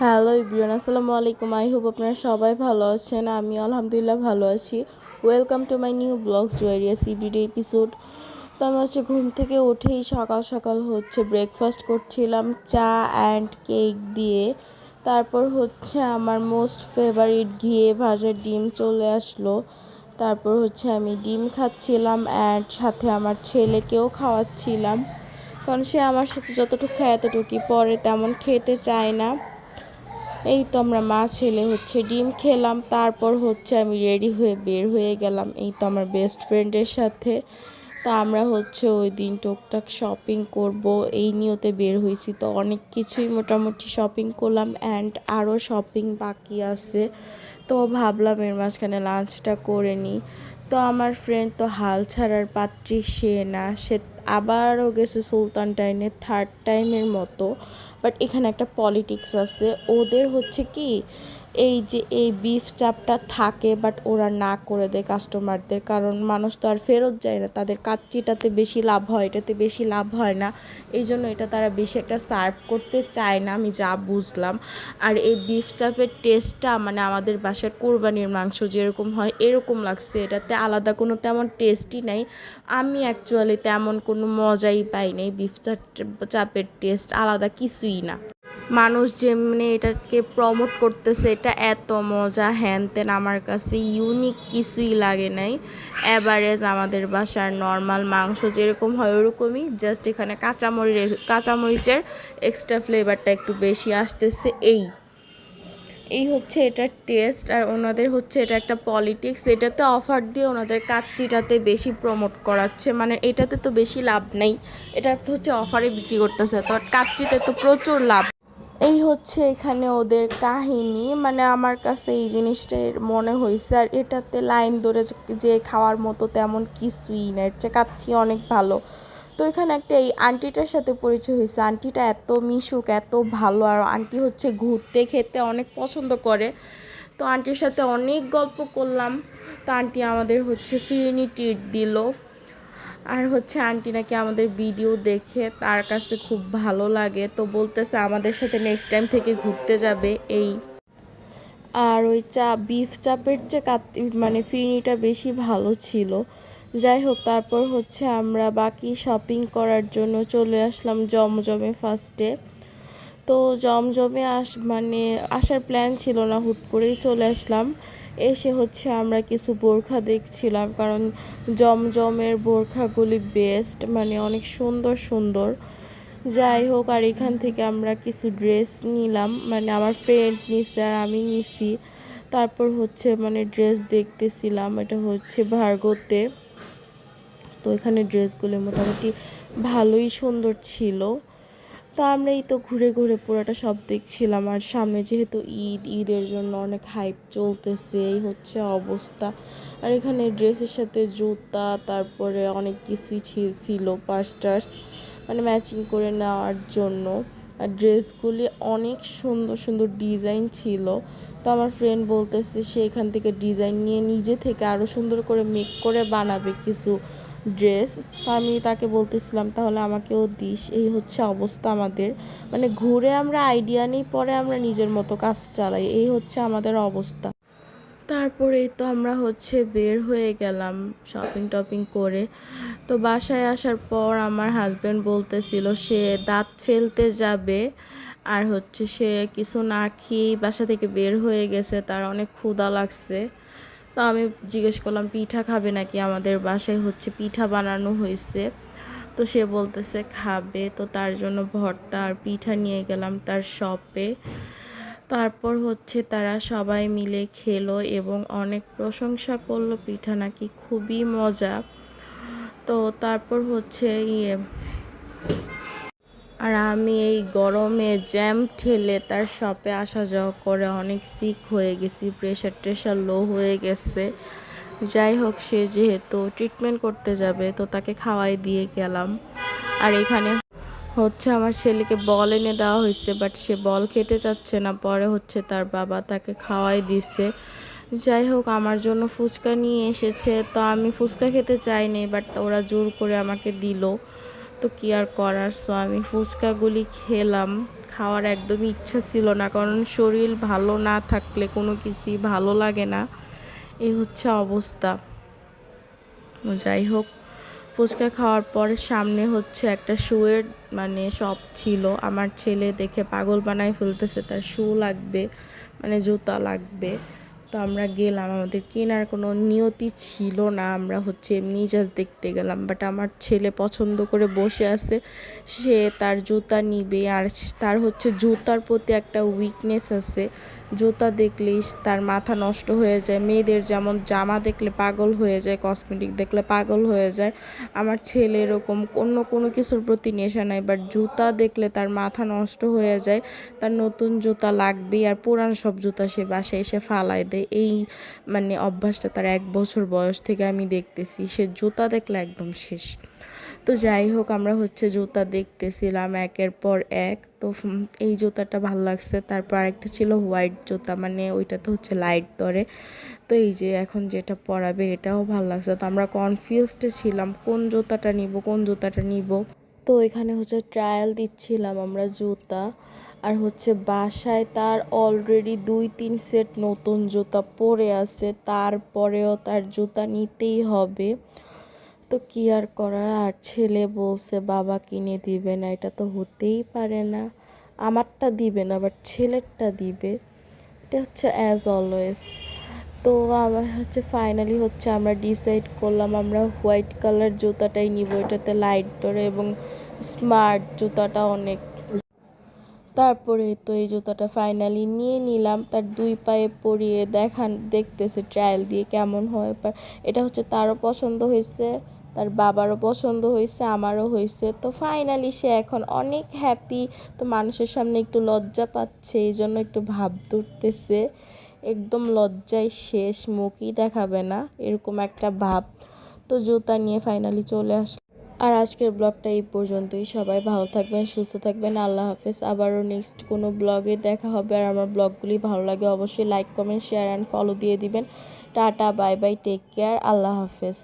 Hello ইব্রিয়ান, আসসালামু আলাইকুম। I hope আপনারা সবাই ভালো আছেন। আমি আলহামদুলিল্লাহ ভালো আছি। Welcome to my new vlogs জুয়েরিয়াস এভরিডে এপিসোড। তো আমি ঘুম থেকে উঠেই সকাল সকাল ব্রেকফাস্ট করছিলাম চা অ্যান্ড কেক দিয়ে। তারপর আমার মোস্ট ফেভারিট ঘিয়ে ভাজা ডিম চলে আসলো। তারপর আমি ডিম খাচ্ছিলাম অ্যান্ড সাথে আমার ছেলেকেও খাওয়াচ্ছিলাম, কারণ সে আমার সাথে যতটুকু খায় এতটুকুই, পরে তেমন খেতে চায় না। এই তো আমরা মা ছেলে ডিম খেলাম। তারপর আমি রেডি হয়ে বের হয়ে গেলাম এই তো আমার বেস্ট ফ্রেন্ডের সাথে। তা আমরা ওই দিন টুকটাক শপিং করব এই নিয়তে বের হয়েছি। তো অনেক কিছুই মোটামুটি শপিং করলাম অ্যান্ড আরও শপিং বাকি আছে। তো ভাবলাম এর মাঝখানে লাঞ্চটা করে নিই। তো আমার ফ্রেন্ড তো হাল ছাড়ার পাত্রী, সে না, সে আবারও গেছে সুলতান ডাইনে থার্ড টাইমের মতো। বাট এখানে একটা পলিটিক্স আছে ওদের, কি এই যে এই বিফ চাপটা থাকে বাট ওরা না করে দেয় কাস্টমারদের, কারণ মানুষ তো আর ফেরত যায় না, তাদের কাচ্চিটাতে বেশি লাভ হয়, এটাতে বেশি লাভ হয় না, এই জন্য এটা তারা বেশি একটা সার্ভ করতে চায় না, আমি যা বুঝলাম। আর এই বিফ চাপের টেস্টটা আমাদের বাসার কোরবানির মাংস যেরকম হয় এরকম লাগছে, এটাতে আলাদা কোনো তেমন টেস্টই নাই। আমি অ্যাকচুয়ালি তেমন কোনো মজাই পাই নাই, বিফ চাপের টেস্ট আলাদা কিছুই না। মানুষ যেমনি এটাকে প্রমোট করতেছে এটা এত মজা হ্যান তেন, আমার কাছে ইউনিক কিছুই লাগে নাই। অ্যাভারেজ আমাদের বাসার নর্মাল মাংস যেরকম হয় ওরকমই, জাস্ট এখানে কাঁচামরিচের এক্সট্রা ফ্লেভারটা একটু বেশি আসতেছে। এই এটার টেস্ট। আর ওনাদের এটা একটা পলিটিক্স, এটাতে অফার দিয়ে ওনাদের কাচ্চিটাতে বেশি প্রমোট করাচ্ছে, এটাতে তো বেশি লাভ নেই, এটা অফারে বিক্রি করতেছে, তো কাচ্চিতে তো প্রচুর লাভ। এই এখানে ওদের কাহিনী, আমার কাছে এই জিনিসটা মনে হয়েছে। আর এটাতে লাইন ধরে যে খাওয়ার মতো তেমন কিছুই না, এর চেয়ে কাচ্চি অনেক ভালো। তো এখানে একটা এই আন্টিটার সাথে পরিচয় হয়েছে, আন্টিটা এত মিশুক, এত ভালো। আর আন্টি ঘুরতে খেতে অনেক পছন্দ করে। তো আন্টির সাথে অনেক গল্প করলাম। তো আন্টি আমাদের ফিরনি ট্রিট দিল। আর আন্টি নাকি আমাদের ভিডিও দেখে তার কাছে খুব ভালো লাগে, তো বলতেছে আমাদের সাথে নেক্সট টাইম থেকে ঘুরতে যাবে। এই আর ওই বিফ চাপের যে ফিরনিটা বেশি ভালো ছিল। যাই হোক, তারপর আমরা বাকি শপিং করার জন্য চলে আসলাম জমজমে ফার্স্টে। তো জমজমে আসার প্ল্যান ছিল না, হুট করেই চলে আসলাম। এসে আমরা কিছু বোরখা দেখছিলাম, কারণ জমজমের বোরখাগুলি বেস্ট, অনেক সুন্দর সুন্দর। যাই হোক, আর এখান থেকে আমরা কিছু ড্রেস নিলাম, আমার ফ্রেন্ড নিছে আর আমি নিছি। তারপর ড্রেস দেখতেছিলাম, এটা ভার্গোতে। তো এখানে ড্রেসগুলো মোটামুটি ভালোই সুন্দর ছিল। তো আমরা এই তো ঘুরে ঘুরে পুরোটা সব দেখছিলাম। আর সামনে যেহেতু ঈদের জন্য অনেক হাইপ চলতেছে, এই অবস্থা। আর এখানে ড্রেসের সাথে জুতা, তারপরে অনেক কিছুই ছিল, পার্স ম্যাচিং করে নেওয়ার জন্য। আর ড্রেসগুলি অনেক সুন্দর সুন্দর ডিজাইন ছিল। তো আমার ফ্রেন্ড বলতেছে সে এখান থেকে ডিজাইন নিয়ে নিজে থেকে আরও সুন্দর করে মেক করে বানাবে কিছু ড্রেস। তো আমি তাকে বলতেছিলাম তাহলে আমাকেও দিস। এই অবস্থা আমাদের, ঘুরে আমরা আইডিয়া নিই, পরে আমরা নিজের মতো কাজ চালাই, এই আমাদের অবস্থা। তারপরেই তো আমরা বের হয়ে গেলাম শপিং টপিং করে। তো বাসায় আসার পর আমার হাজব্যান্ড বলতেছিল সে দাঁত ফেলতে যাবে, আর সে কিছু না খেয়েই বাসা থেকে বের হয়ে গেছে, তার অনেক ক্ষুধা লাগছে। তো আমি জিজ্ঞেস করলাম পিঠা খাবে নাকি, আমাদের বাসায় পিঠা বানানো হয়েছে। তো সে বলতেছে খাবে, তো তার জন্য ভর্তা আর পিঠা নিয়ে গেলাম তার শপে। তারপর তারা সবাই মিলে খেলো এবং অনেক প্রশংসা করলো, পিঠা নাকি খুবই মজা। তো তারপর আর আমি এই গরমে জ্যাম ঠেলে তার শপে আসা যাওয়া করে অনেক সিক হয়ে গেছি, প্রেশার লো হয়ে গেছে। যাই হোক, সে যেহেতু ট্রিটমেন্ট করতে যাবে তো তাকে খাওয়াই দিয়ে গেলাম। আর এখানে আমার ছেলেকে বল এনে দেওয়া হয়েছে, বাট সে বল খেতে চাচ্ছে না, পরে তার বাবা তাকে খাওয়াই দিছে। যাই হোক, আমার জন্য ফুচকা নিয়ে এসেছে, তো আমি ফুচকা খেতে চাইনি, বাট ওরা জোর করে আমাকে দিল, তো কি আর করার। সো আমি ফুচকাগুলি খেলাম, খাওয়ার একদমই ইচ্ছা ছিল না, কারণ শরীর ভালো না থাকলে কোনো কিছুই ভালো লাগে না। এই হচ্ছে অবস্থা। যাই হোক, ফুচকা খাওয়ার পরে সামনে হচ্ছে একটা শুয়ের মানে শপ ছিল। আমার ছেলে দেখে পাগল বানায় ফেলতেছে, তার শু লাগবে, মানে জুতা লাগবে। তো আমরা গেলাম, আমাদের কেনার কোনো নিয়তি ছিল না, আমরা হচ্ছে এমনি জাস্ট দেখতে গেলাম। বাট আমার ছেলে পছন্দ করে বসে আছে, সে তার জুতা নিবে। আর তার হচ্ছে জুতার প্রতি একটা উইকনেস আছে, জুতা দেখলেই তার মাথা নষ্ট হয়ে যায়। মেয়েদের যেমন জামা দেখলে পাগল হয়ে যায়, কসমেটিক দেখলে পাগল হয়ে যায়, আমার ছেলে এরকম অন্য কোনো কিছুর প্রতি নেশা নাই, বাট জুতা দেখলে তার মাথা নষ্ট হয়ে যায়। তার নতুন জুতা লাগবেই, আর পুরান সব জুতা সে বাসায় এসে ফালাই দেয়। এই মানে অভ্যাসটা তার 1 বছর বয়স থেকে আমি দেখতেছি, সে জুতা দেখলে একদম শেষ। তো যাই হোক, আমরা হচ্ছে জুতা দেখতেছিলাম একের পর এক। তো এই জুতাটা ভালো লাগছে। তারপর আরেকটা ছিল হোয়াইট জুতা, মানে ওইটাতে হচ্ছে লাইট ধরে। তো এই যে এখন যেটা পরাবে এটাও ভালো লাগছে। তো আমরা কনফিউজডে ছিলাম কোন জুতাটা নিব। তো এখানে হচ্ছে ট্রায়াল দিচ্ছিলাম আমরা জুতা। আর হচ্ছে বাসায় তার অলরেডি 2-3 সেট নতুন জুতা পরে আছে, তারপরেও তার জুতা নিতেই হবে। তো কি আর করার। আর ছেলে বলছে বাবা কিনে দিবে না, এটা তো হতেই পারে না। আমারটা দিবে না, বাট ছেলেরটা দিবে। এটা হচ্ছে অ্যাজ অলওয়েজ। তো আমার হচ্ছে ফাইনালি হচ্ছে আমরা ডিসাইড করলাম আমরা হোয়াইট কালার জুতাটাই নিব, এটাতে লাইট ধরে এবং স্মার্ট জুতাটা অনেক। তারপরে তো এই জুতাটা ফাইনালি নিয়ে নিলাম, তার 2 পায়ে পরিয়ে দেখতেছে ট্রায়াল দিয়ে কেমন হয়। এটা হচ্ছে তারও পছন্দ হয়েছে, তার বাবারও পছন্দ হয়েছে, আমারও হয়েছে। তো ফাইনালি সে এখন অনেক হ্যাপি। তো মানুষের সামনে একটু লজ্জা পাচ্ছে, এই জন্য একটু ভাব ধরতেছে, একদম লজ্জায় শেষ, মুখই দেখাবে না এরকম একটা ভাব। তো জুতা নিয়ে ফাইনালি চলে আসলাম। আর আজকের ব্লগটা এই পর্যন্তই। সবাই ভালো থাকবেন, সুস্থ থাকবেন। আল্লাহ হাফেজ। আবারও নেক্সট কোনো ব্লগে দেখা হবে। আর আমার ব্লগগুলি ভালো লাগে অবশ্যই like, comment, share and follow দিয়ে দিবেন। Tata, bye bye, take care, আল্লাহ হাফেজ।